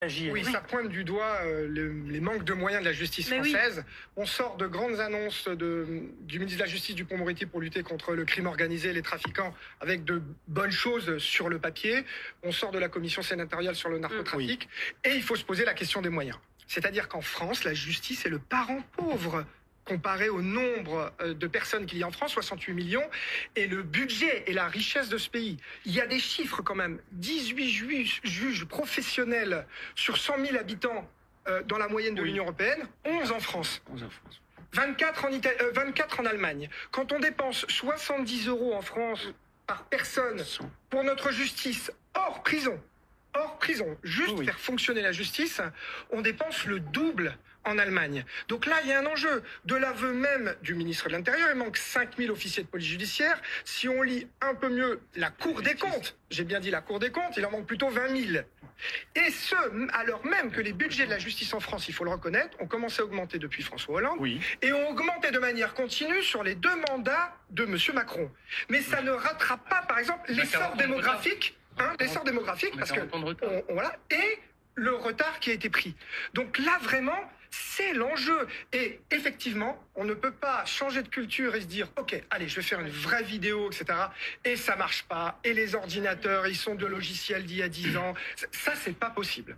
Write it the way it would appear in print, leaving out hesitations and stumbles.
agir. Oui, ça pointe du doigt les manques de moyens de la justice française. Oui. On sort de grandes annonces du ministre de la Justice Dupond-Moretti pour lutter contre le crime organisé et les trafiquants avec de bonnes choses sur le papier. On sort de la commission sénatoriale sur le narcotrafic. Et il faut se poser la question des moyens. C'est-à-dire qu'en France, la justice est le parent pauvre comparé au nombre de personnes qu'il y a en France, 68 millions, et le budget et la richesse de ce pays. Il y a des chiffres quand même. 18 juges professionnels sur 100 000 habitants dans la moyenne de l'Union européenne, 11 en France. 24 en Allemagne. Quand on dépense 70 € en France par personne pour notre justice hors prison, juste faire fonctionner la justice, on dépense le double en Allemagne. Donc là, il y a un enjeu. De l'aveu même du ministre de l'Intérieur, il manque 5000 officiers de police judiciaire. Si on lit un peu mieux la Cour des comptes, j'ai bien dit la Cour des comptes, il en manque plutôt 20 000. Et ce, alors même que les budgets de la justice en France, il faut le reconnaître, ont commencé à augmenter depuis François Hollande, et ont augmenté de manière continue sur les 2 mandats de M. Macron. Mais ça ne rattrape pas, par exemple, l'essor démographique, parce que voilà, et le retard qui a été pris. Donc là, vraiment, c'est l'enjeu. Et effectivement, on ne peut pas changer de culture et se dire « Ok, allez, je vais faire une vraie vidéo, etc. » Et ça marche pas. Et les ordinateurs, ils sont de logiciels d'il y a 10 ans. Ça, c'est pas possible.